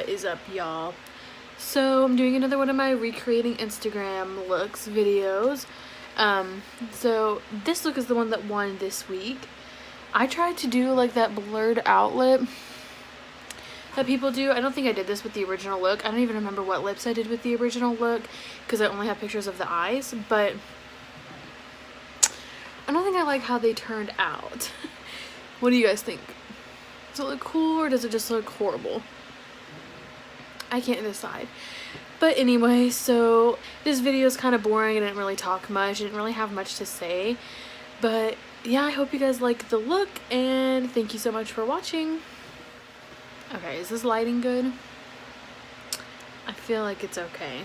What is up, y'all? So I'm doing another one of my recreating Instagram looks videos. So this look is the one that won this week. I tried to do like that blurred out lip that people do. I don't think I did this with the original look. I don't even remember what lips I did with the original look because I only have pictures of the eyes, but I don't think I like how they turned out. What do you guys think? Does it look cool or does it just look horrible? I can't decide. But anyway, so this video is kind of boring. I didn't really talk much. I didn't really have much to say. But yeah, I hope you guys like the look and thank you so much for watching. Okay, is this lighting good? I feel like it's okay.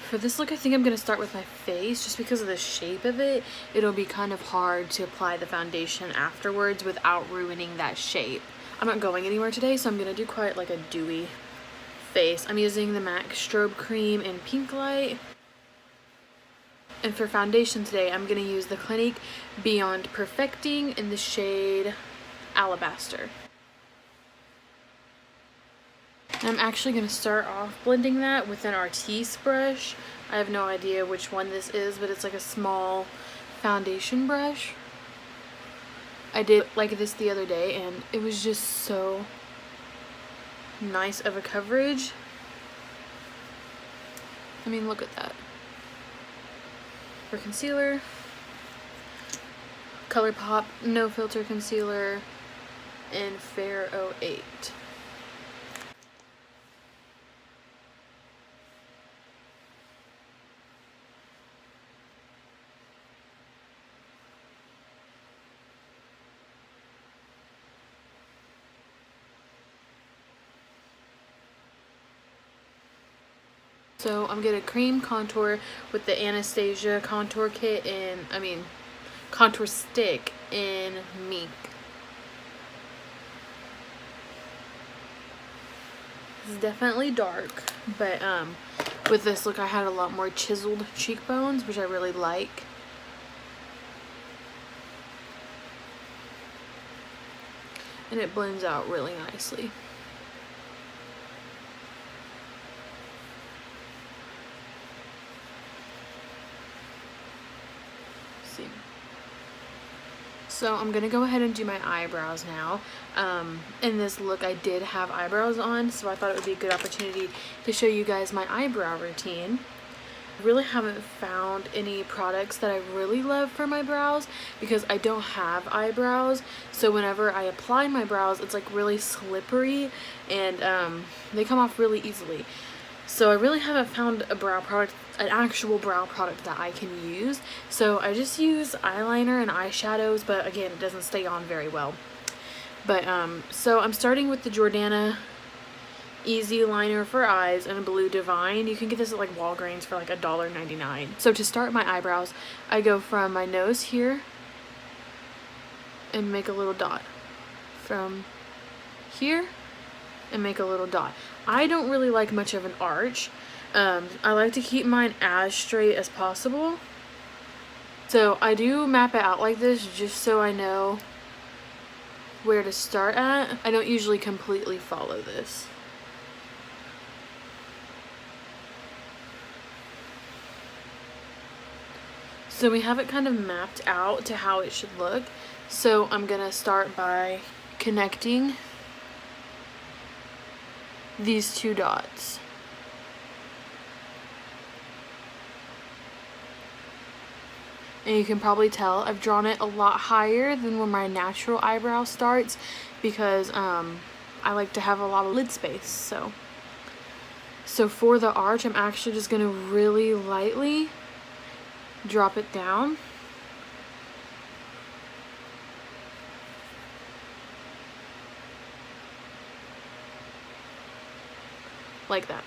For this look, I think I'm going to start with my face just because of the shape of it. It'll be kind of hard to apply the foundation afterwards without ruining that shape. I'm not going anywhere today, so I'm going to do quite like a dewy face. I'm using the MAC Strobe Cream in Pink Light. And for foundation today, I'm going to use the Clinique Beyond Perfecting in the shade Alabaster. I'm actually going to start off blending that with an Artiste brush. I have no idea which one this is, but it's like a small foundation brush. I did like this the other day and it was just so nice of a coverage. I mean, look at that. For concealer, ColourPop No Filter Concealer in Fair 08. So I'm gonna cream contour with the Anastasia contour kit in, contour stick in Mink. It's definitely dark, but with this look I had a lot more chiseled cheekbones, which I really like. And it blends out really nicely. So I'm gonna go ahead and do my eyebrows now. In this look I did have eyebrows on, so I thought it would be a good opportunity to show you guys my eyebrow routine. I really haven't found any products that I really love for my brows because I don't have eyebrows, so whenever I apply my brows it's like really slippery and they come off really easily. So I really haven't found a brow product, an actual brow product that I can use. So I just use eyeliner and eyeshadows, but again, it doesn't stay on very well. But so I'm starting with the Jordana Easy Liner for Eyes in a Blue Divine. You can get this at like Walgreens for like $1.99. So to start my eyebrows, I go from my nose here and make a little dot. From here and make a little dot. I don't really like much of an arch. I like to keep mine as straight as possible. So I do map it out like this just so I know where to start at. I don't usually completely follow this. So we have it kind of mapped out to how it should look. So I'm gonna start by connecting these two dots. And you can probably tell I've drawn it a lot higher than where my natural eyebrow starts because I like to have a lot of lid space. So for the arch, I'm actually just gonna really lightly drop it down. Like that.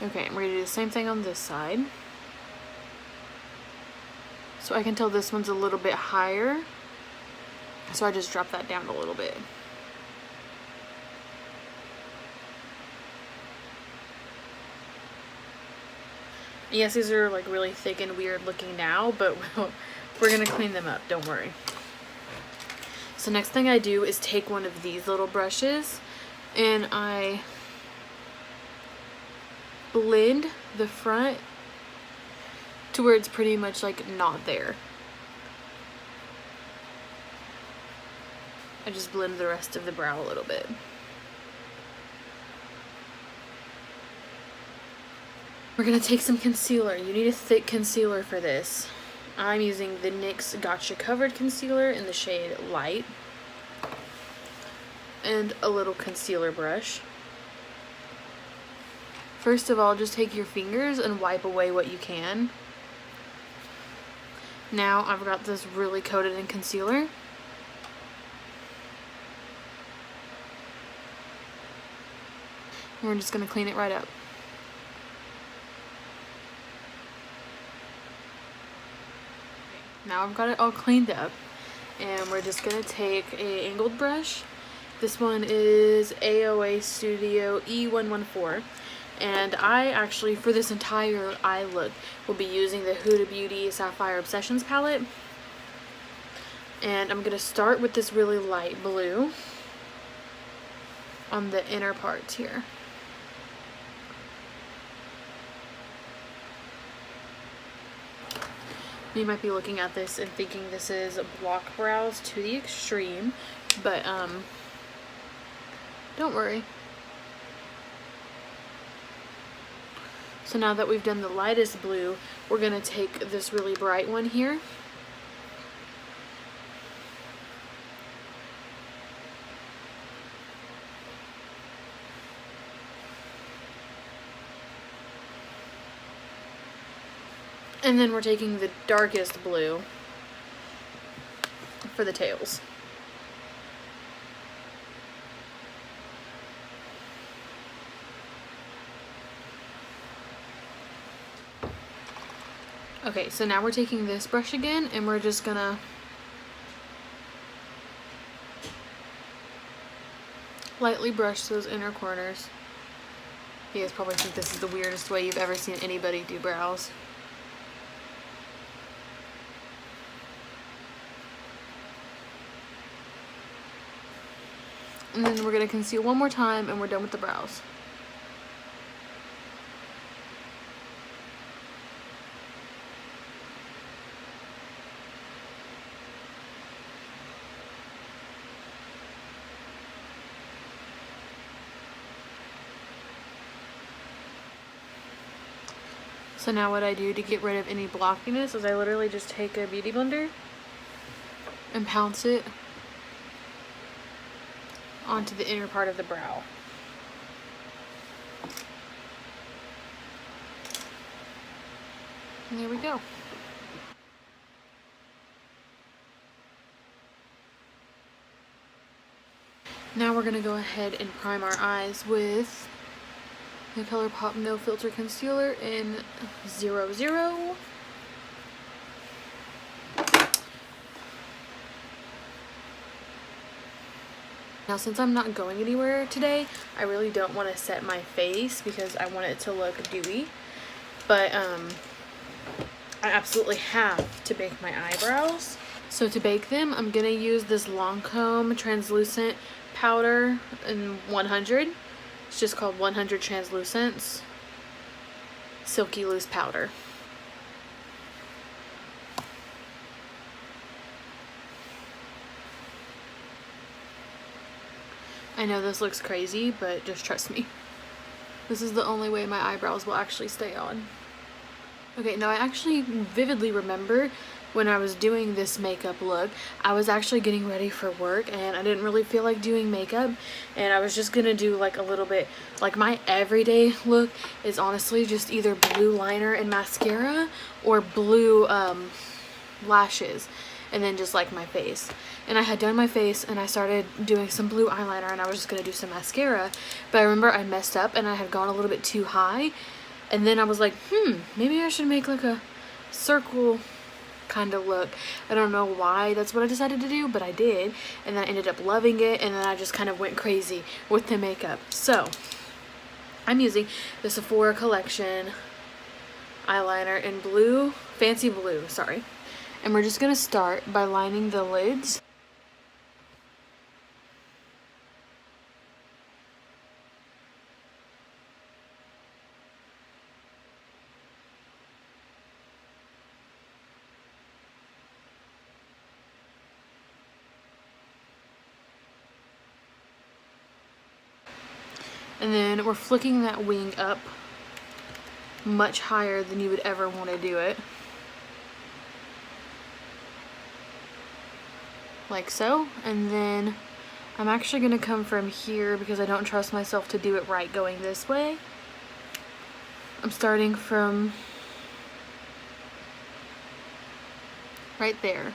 Okay, I'm ready to do the same thing on this side. So I can tell this one's a little bit higher. So I just drop that down a little bit. Yes, these are like really thick and weird looking now, but we're gonna clean them up, don't worry. So next thing I do is take one of these little brushes and I blend the front to where it's pretty much like not there. I just blend the rest of the brow a little bit. We're gonna take some concealer. You need a thick concealer for this. I'm using the NYX Gotcha Covered Concealer in the shade Light. And a little concealer brush. First of all, just take your fingers and wipe away what you can. Now I've got this really coated in concealer. And we're just gonna clean it right up. Now I've got it all cleaned up, and we're just gonna take a angled brush. This one is AOA Studio E114, and I actually, for this entire eye look, will be using the Huda Beauty Sapphire Obsessions palette. And I'm gonna start with this really light blue on the inner parts here. You might be looking at this and thinking this is block brows to the extreme, but don't worry. So now that we've done the lightest blue, we're gonna take this really bright one here. And then we're taking the darkest blue for the tails. Okay, so now we're taking this brush again and we're just gonna lightly brush those inner corners. You guys probably think this is the weirdest way you've ever seen anybody do brows. And then we're going to conceal one more time and we're done with the brows. So now what I do to get rid of any blockiness is I literally just take a beauty blender and pounce it onto the inner part of the brow. And there we go. Now we're going to go ahead and prime our eyes with the ColourPop No Filter Concealer in 00. Now since I'm not going anywhere today, I really don't want to set my face because I want it to look dewy. But I absolutely have to bake my eyebrows. So to bake them, I'm going to use this Lancome translucent powder in 100. It's just called 100 Translucents Silky Loose Powder. I know this looks crazy, but just trust me. This is the only way my eyebrows will actually stay on. Okay, now I actually vividly remember when I was doing this makeup look, I was actually getting ready for work and I didn't really feel like doing makeup, and I was just gonna do like a little bit, like my everyday look is honestly just either blue liner and mascara or blue lashes, and then just like my face. And I had done my face and I started doing some blue eyeliner and I was just gonna do some mascara, but I remember I messed up and I had gone a little bit too high, and then I was like, maybe I should make like a circle kind of look. I don't know why that's what I decided to do, but I did, and then I ended up loving it, and then I just kind of went crazy with the makeup. So I'm using the Sephora collection eyeliner in blue, fancy blue, sorry. And we're just gonna start by lining the lids. And then we're flicking that wing up much higher than you would ever want to do it. Like so. And then I'm actually going to come from here because I don't trust myself to do it right going this way. I'm starting from right there.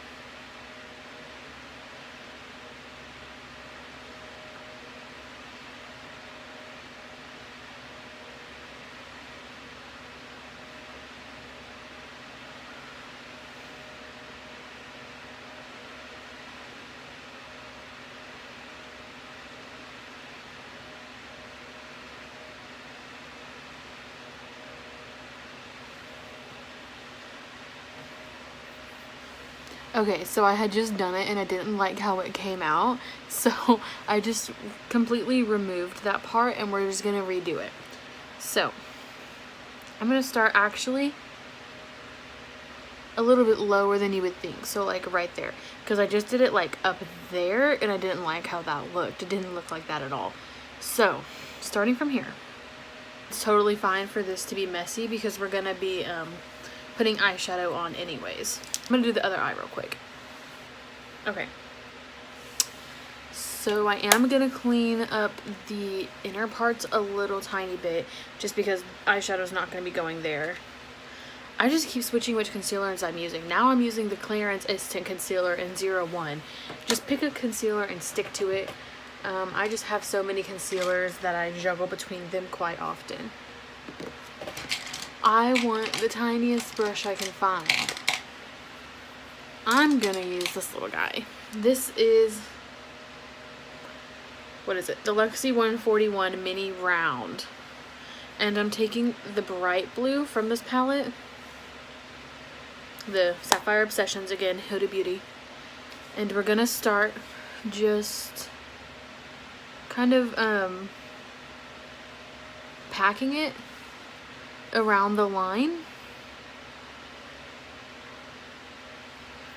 Okay, so I had just done it and I didn't like how it came out, so I just completely removed that part and we're just gonna redo it. So I'm gonna start actually a little bit lower than you would think, so like right there, because I just did it like up there and I didn't like how that looked. It didn't look like that at all. So starting from here, it's totally fine for this to be messy because we're gonna be putting eyeshadow on anyways. I'm gonna do the other eye real quick. Okay. So I am gonna clean up the inner parts a little tiny bit just because eyeshadow's not gonna be going there. I just keep switching which concealers I'm using. Now I'm using the Clarins Instant Concealer in 01. Just pick a concealer and stick to it. I just have so many concealers that I juggle between them quite often. I want the tiniest brush I can find. I'm gonna use this little guy. This is, what is it? The Luxie 141 Mini Round. And I'm taking the bright blue from this palette. The Sapphire Obsessions again, Huda Beauty. And we're gonna start just kind of packing it around the line.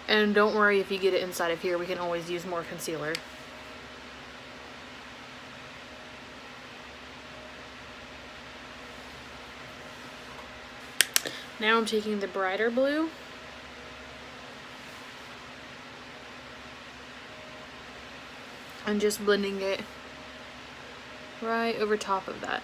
And don't worry if you get it inside of here, we can always use more concealer. Now I'm taking the brighter blue and just blending it right over top of that.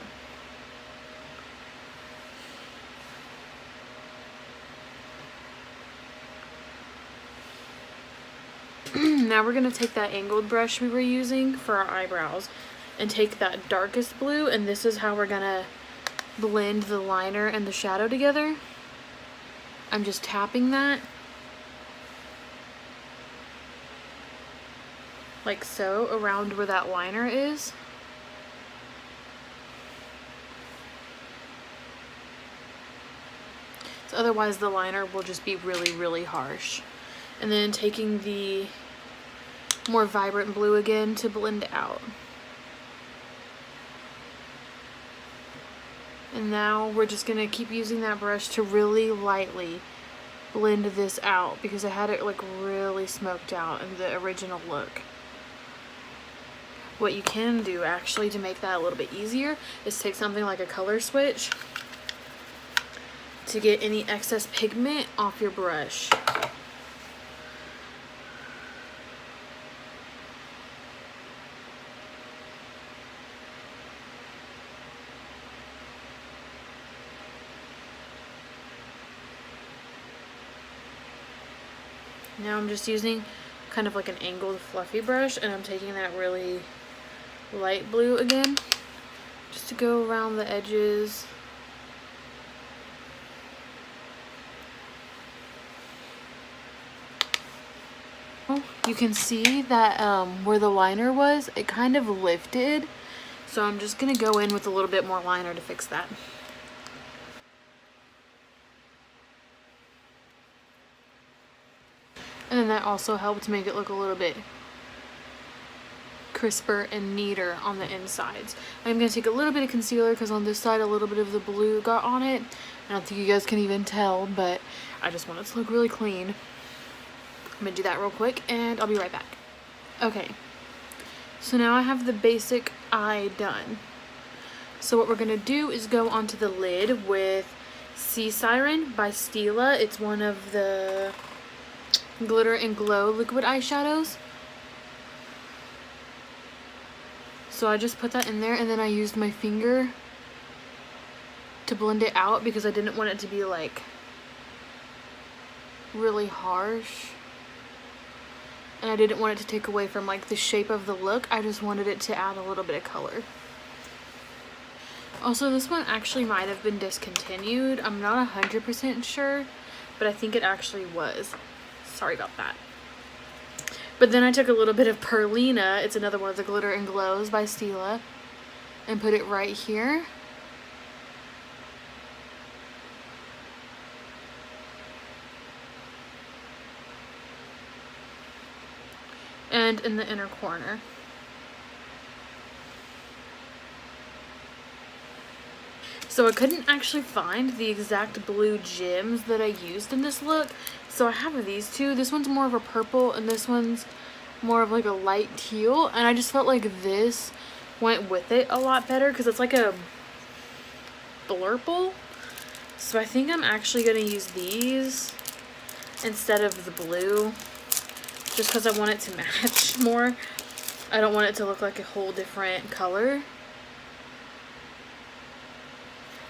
Now we're going to take that angled brush we were using for our eyebrows and take that darkest blue, and this is how we're going to blend the liner and the shadow together. I'm just tapping that like so around where that liner is. So otherwise the liner will just be really, really harsh. And then taking the more vibrant blue again to blend it out. And now we're just gonna keep using that brush to really lightly blend this out because I had it like really smoked out in the original look. What you can do actually to make that a little bit easier is take something like a color switch to get any excess pigment off your brush. Now I'm just using kind of like an angled fluffy brush, and I'm taking that really light blue again just to go around the edges. You can see that where the liner was, it kind of lifted, so I'm just gonna go in with a little bit more liner to fix that. And then that also helped make it look a little bit crisper and neater on the insides. I'm going to take a little bit of concealer because on this side a little bit of the blue got on it. I don't think you guys can even tell, but I just want it to look really clean. I'm going to do that real quick and I'll be right back. Okay, so now I have the basic eye done. So what we're going to do is go onto the lid with Sea Siren by Stila. It's one of the Glitter and Glow liquid eyeshadows. So I just put that in there and then I used my finger to blend it out because I didn't want it to be like really harsh. And I didn't want it to take away from like the shape of the look. I just wanted it to add a little bit of color. Also, this one actually might have been discontinued. I'm not 100% sure, but I think it actually was. Sorry about that. But then I took a little bit of Perlina, it's another one of the Glitter and Glows by Stila, and put it right here. And in the inner corner. So I couldn't actually find the exact blue gems that I used in this look. So I have these two. This one's more of a purple and this one's more of like a light teal. And I just felt like this went with it a lot better because it's like a blurple. So I think I'm actually going to use these instead of the blue. Just because I want it to match more. I don't want it to look like a whole different color.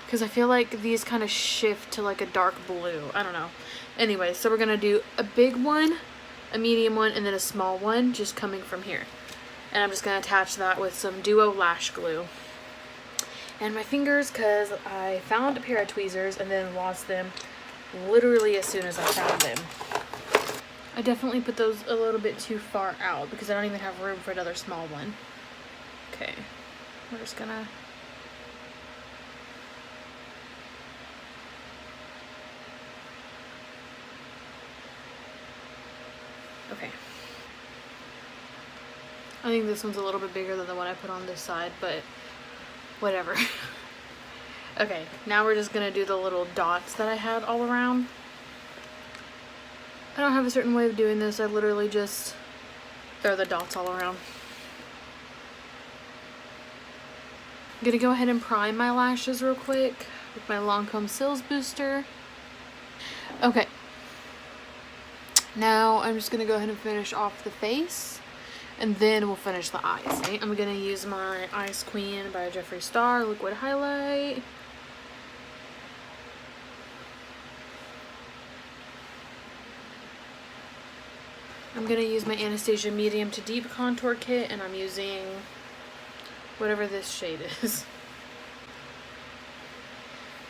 Because I feel like these kind of shift to like a dark blue. I don't know. Anyway, so we're going to do a big one, a medium one, and then a small one just coming from here. And I'm just going to attach that with some Duo Lash Glue. And my fingers, because I found a pair of tweezers and then lost them literally as soon as I found them. I definitely put those a little bit too far out because I don't even have room for another small one. Okay, we're just going to... Okay. I think this one's a little bit bigger than the one I put on this side, but whatever. Okay, now we're just gonna do the little dots that I had all around. I don't have a certain way of doing this. I literally just throw the dots all around. I'm gonna go ahead and prime my lashes real quick with my Lancome Sills Booster. Okay. Now I'm just going to go ahead and finish off the face and then we'll finish the eyes. Okay? I'm going to use my Ice Queen by Jeffree Star liquid highlight. I'm going to use my Anastasia medium to deep contour kit and I'm using whatever this shade is.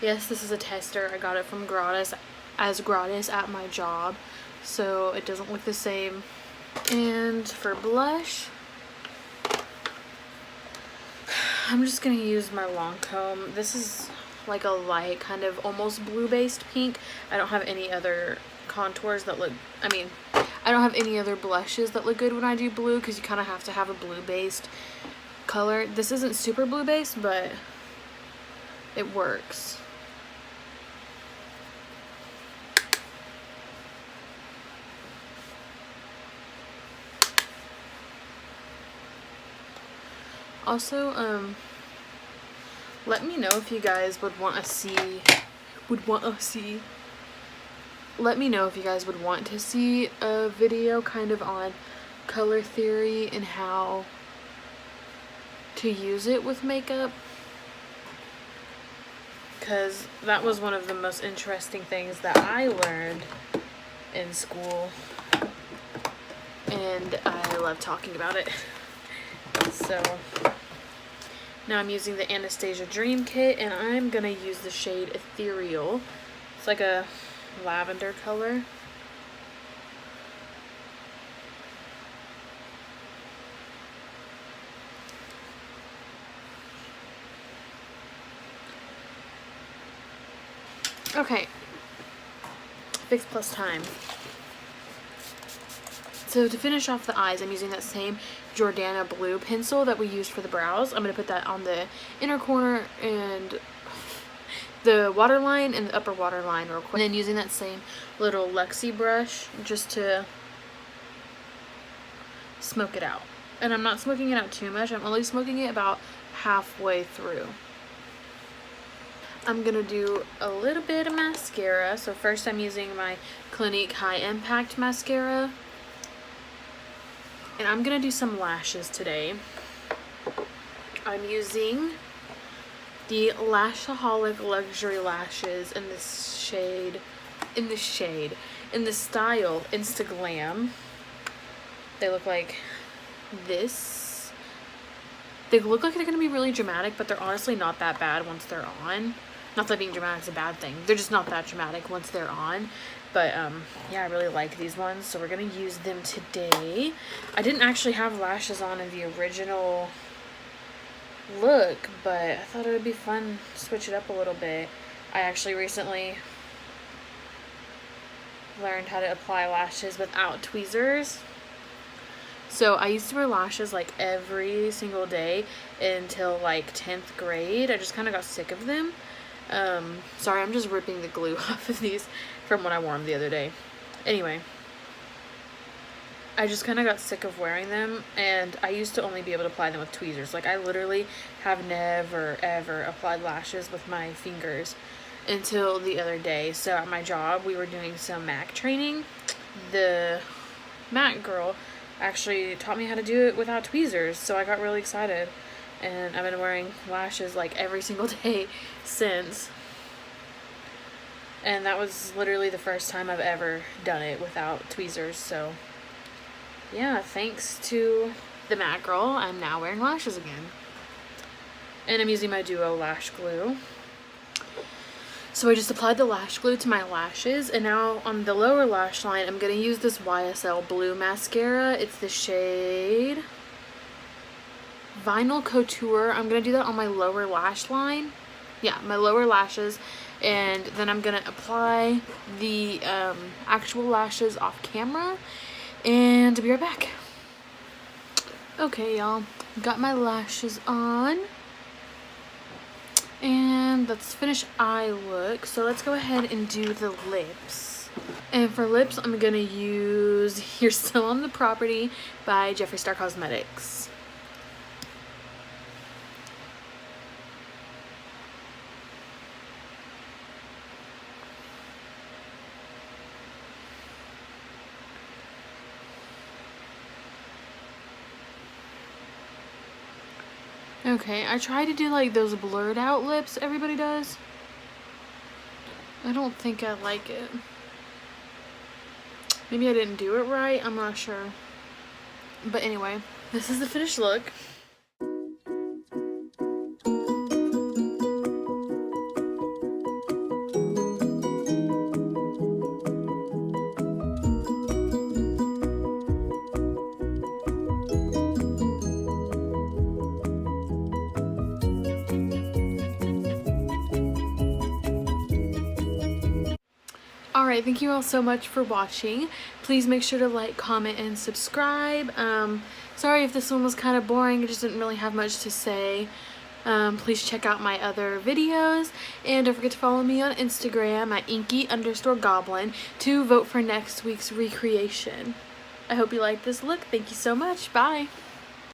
Yes, this is a tester. I got it from gratis at my job. So it doesn't look the same. And for blush, I'm just gonna use my Lancome. This is like a light kind of almost blue based pink. I don't have any other contours that look, I don't have any other blushes that look good when I do blue because you kind of have to have a blue based color. This isn't super blue based, but it works. Also, let me know if you guys would want to see, let me know if you guys would want to see a video kind of on color theory and how to use it with makeup. Because that was one of the most interesting things that I learned in school. And I love talking about it. So now I'm using the Anastasia Dream Kit and I'm gonna use the shade Ethereal. It's like a lavender color. Okay, Fix Plus time. So to finish off the eyes, I'm using that same Jordana blue pencil that we used for the brows. I'm going to put that on the inner corner and the waterline and the upper waterline real quick. And then using that same little Luxie brush just to smoke it out. And I'm not smoking it out too much. I'm only smoking it about halfway through. I'm gonna do a little bit of mascara. So first I'm using my Clinique High Impact Mascara. And I'm gonna do some lashes today. I'm using the Lashaholic Luxury Lashes in this shade, in the style Insta Glam. They look like this. They look like they're gonna be really dramatic, but they're honestly not that bad once they're on. Not that being dramatic is a bad thing. They're just not that dramatic once they're on. But yeah, I really like these ones, so we're gonna use them today. I didn't actually have lashes on in the original look, but I thought it would be fun to switch it up a little bit. I actually recently learned how to apply lashes without tweezers. So I used to wear lashes like every single day until like 10th grade. I just kind of got sick of them. Sorry, I'm just ripping the glue off of these from when I wore them the other day. Anyway, I just kind of got sick of wearing them, and I used to only be able to apply them with tweezers. Like, I literally have never ever applied lashes with my fingers until the other day. So at my job, we were doing some MAC training. The MAC girl actually taught me how to do it without tweezers, so I got really excited. And I've been wearing lashes like every single day since. And that was literally the first time I've ever done it without tweezers. So yeah, thanks to the MAC girl, I'm now wearing lashes again. And I'm using my Duo lash glue. So I just applied the lash glue to my lashes, and now on the lower lash line, I'm going to use this YSL blue mascara. It's the shade Vinyl Couture. I'm going to do that on my lower lash line. Yeah, my lower lashes. And then I'm going to apply the actual lashes off camera. And I'll be right back. Okay, y'all. Got my lashes on. And let's finish eye look. So let's go ahead and do the lips. And for lips, I'm going to use You're Still on the Property by Jeffree Star Cosmetics. Okay, I tried to do like those blurred out lips everybody does. I don't think I like it. Maybe I didn't do it right, I'm not sure. But anyway, this is the finished look. Alright, thank you all so much for watching. Please make sure to like, comment, and subscribe. Sorry if this one was kind of boring, I just didn't really have much to say. Please check out my other videos, and don't forget to follow me on Instagram at inky_goblin to vote for next week's recreation. I hope you liked this look. Thank you so much. Bye!